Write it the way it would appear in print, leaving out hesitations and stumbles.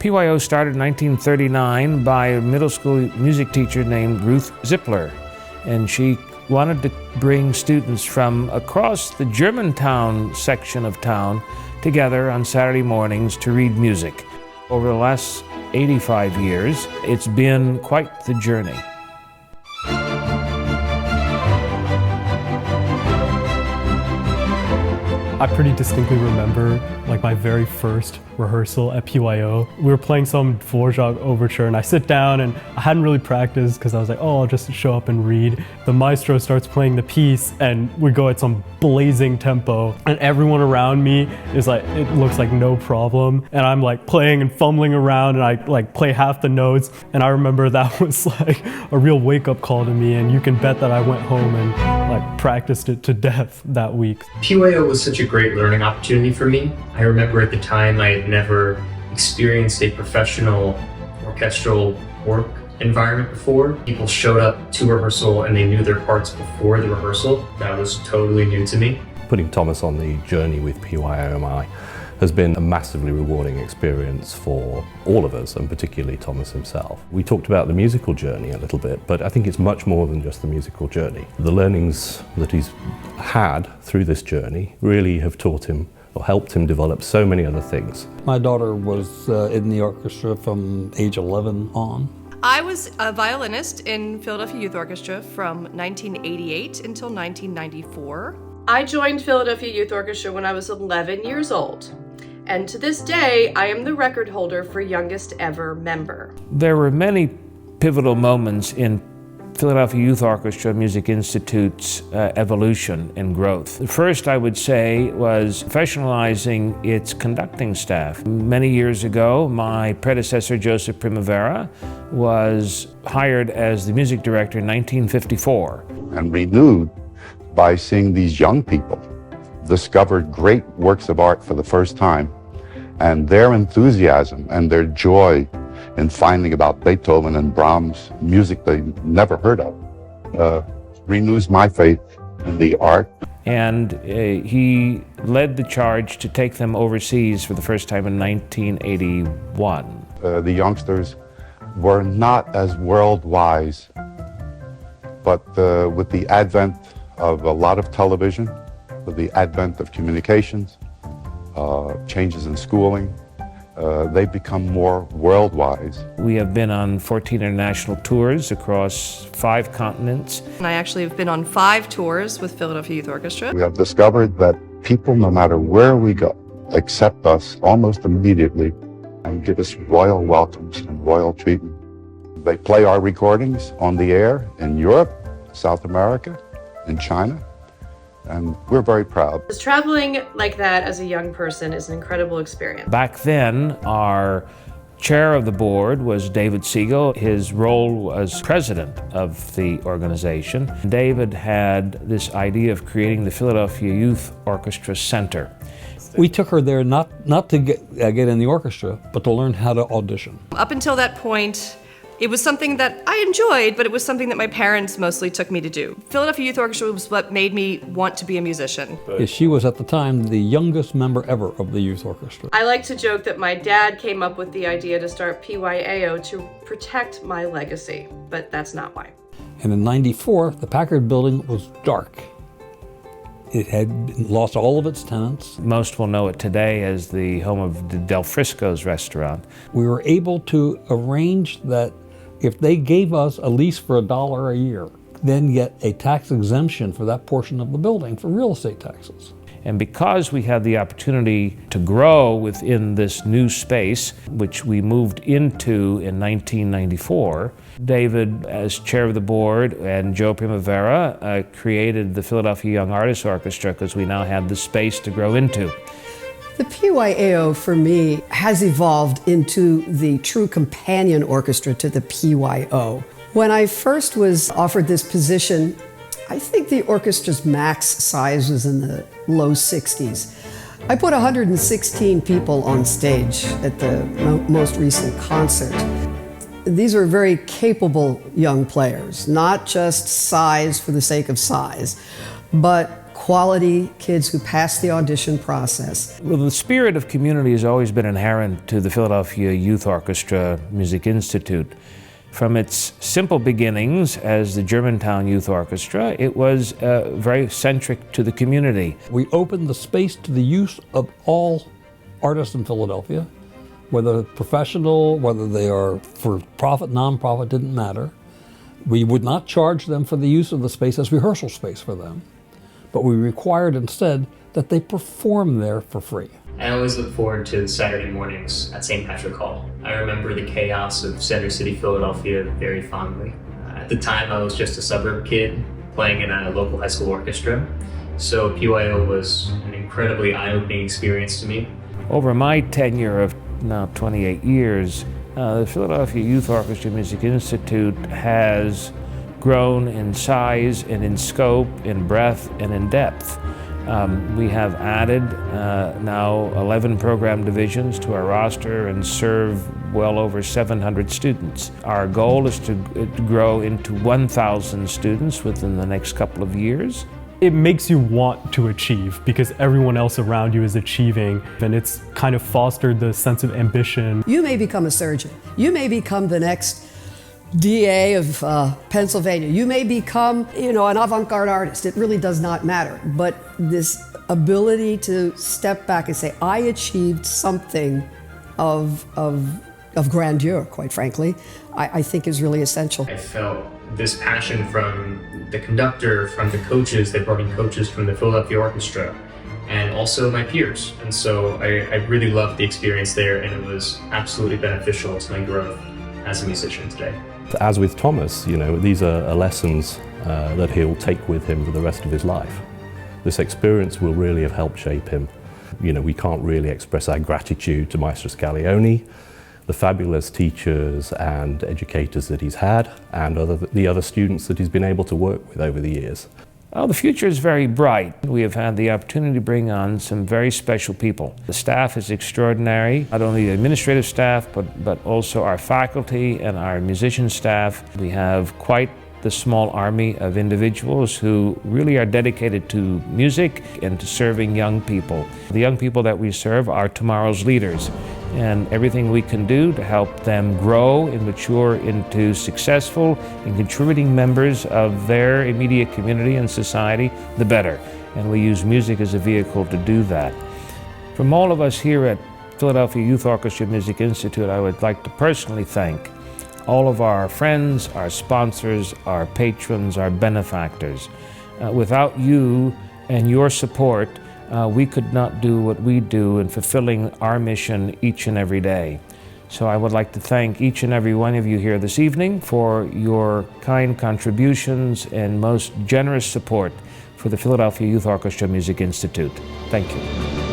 PYO started in 1939 by a middle school music teacher named Ruth Zippler, and she wanted to bring students from across the Germantown section of town together on Saturday mornings to read music. Over the last 85 years, it's been quite the journey. I pretty distinctly remember my very first rehearsal at PYO. We were playing some Dvorak overture and I sit down and I hadn't really practiced because I was like, oh, I'll just show up and read. The maestro starts playing the piece and we go at some blazing tempo and everyone around me is like, it looks like no problem. And I'm playing and fumbling around and I play half the notes. And I remember that was a real wake-up call to me, and you can bet that I went home and practiced it to death that week. PYO was such a great learning opportunity for me. I remember at the time I had never experienced a professional orchestral work environment before. People showed up to rehearsal and they knew their parts before the rehearsal. That was totally new to me. Putting Thomas on the journey with PYOMI has been a massively rewarding experience for all of us, and particularly Thomas himself. We talked about the musical journey a little bit, but I think it's much more than just the musical journey. The learnings that he's had through this journey really have taught him or helped him develop so many other things. My daughter was in the orchestra from age 11 on. I was a violinist in Philadelphia Youth Orchestra from 1988 until 1994. I joined Philadelphia Youth Orchestra when I was 11 years old. And to this day, I am the record holder for youngest ever member. There were many pivotal moments in Philadelphia Youth Orchestra Music Institute's evolution and growth. The first, I would say, was professionalizing its conducting staff. Many years ago, my predecessor, Joseph Primavera, was hired as the music director in 1954. And renewed by seeing these young people discover great works of art for the first time, and their enthusiasm and their joy in finding about Beethoven and Brahms music they never heard of renews my faith in the art. And he led the charge to take them overseas for the first time in 1981. The youngsters were not as world-wise, but with the advent of a lot of television, with the advent of communications, changes in schooling, they've become more world-wise. We have been on 14 international tours across 5 continents. And I actually have been on 5 tours with Philadelphia Youth Orchestra. We have discovered that people, no matter where we go, accept us almost immediately and give us royal welcomes and royal treatment. They play our recordings on the air in Europe, South America, in China, and we're very proud. Traveling like that as a young person is an incredible experience. Back then, our chair of the board was David Siegel. His role was president of the organization. David had this idea of creating the Philadelphia Youth Orchestra Center. We took her there not to get in the orchestra, but to learn how to audition. Up until that point, it was something that I enjoyed, but it was something that my parents mostly took me to do. Philadelphia Youth Orchestra was what made me want to be a musician. She was at the time the youngest member ever of the youth orchestra. I like to joke that my dad came up with the idea to start PYAO to protect my legacy, but that's not why. And in '94, the Packard building was dark. It had lost all of its tenants. Most will know it today as the home of the Del Frisco's restaurant. We were able to arrange that if they gave us a lease for $1 a year, then get a tax exemption for that portion of the building for real estate taxes. And because we had the opportunity to grow within this new space, which we moved into in 1994, David, as chair of the board, and Joe Primavera created the Philadelphia Young Artists Orchestra because we now had the space to grow into. The PYAO, for me, has evolved into the true companion orchestra to the PYO. When I first was offered this position, I think the orchestra's max size was in the low 60s. I put 116 people on stage at the most recent concert. These are very capable young players, not just size for the sake of size, but quality kids who pass the audition process. Well, the spirit of community has always been inherent to the Philadelphia Youth Orchestra Music Institute. From its simple beginnings as the Germantown Youth Orchestra, it was very centric to the community. We opened the space to the use of all artists in Philadelphia, whether professional, whether they are for profit, non-profit, didn't matter. We would not charge them for the use of the space as rehearsal space for them, but we required instead that they perform there for free. I always look forward to Saturday mornings at St. Patrick Hall. I remember the chaos of Center City, Philadelphia very fondly. At the time, I was just a suburb kid playing in a local high school orchestra, so PYO was an incredibly eye-opening experience to me. Over my tenure of now 28 years, the Philadelphia Youth Orchestra Music Institute has grown in size and in scope, in breadth and in depth. We have added now 11 program divisions to our roster and serve well over 700 students. Our goal is to grow into 1,000 students within the next couple of years. It makes you want to achieve because everyone else around you is achieving, and it's kind of fostered the sense of ambition. You may become a surgeon. You may become the next DA of Pennsylvania. You may become, an avant-garde artist. It really does not matter. But this ability to step back and say, I achieved something of grandeur, quite frankly, I think is really essential. I felt this passion from the conductor, from the coaches. They brought in coaches from the Philadelphia Orchestra, and also my peers. And so I really loved the experience there, and it was absolutely beneficial to my growth as a musician today. As with Thomas, these are lessons that he'll take with him for the rest of his life. This experience will really have helped shape him. We can't really express our gratitude to Maestro Scaglione, the fabulous teachers and educators that he's had, and the other students that he's been able to work with over the years. Well, the future is very bright. We have had the opportunity to bring on some very special people. The staff is extraordinary, not only the administrative staff, but also our faculty and our musician staff. We have quite the small army of individuals who really are dedicated to music and to serving young people. The young people that we serve are tomorrow's leaders, and everything we can do to help them grow and mature into successful and contributing members of their immediate community and society, the better. And we use music as a vehicle to do that. From all of us here at Philadelphia Youth Orchestra Music Institute, I would like to personally thank all of our friends, our sponsors, our patrons, our benefactors. Without you and your support, we could not do what we do in fulfilling our mission each and every day. So I would like to thank each and every one of you here this evening for your kind contributions and most generous support for the Philadelphia Youth Orchestra Music Institute. Thank you.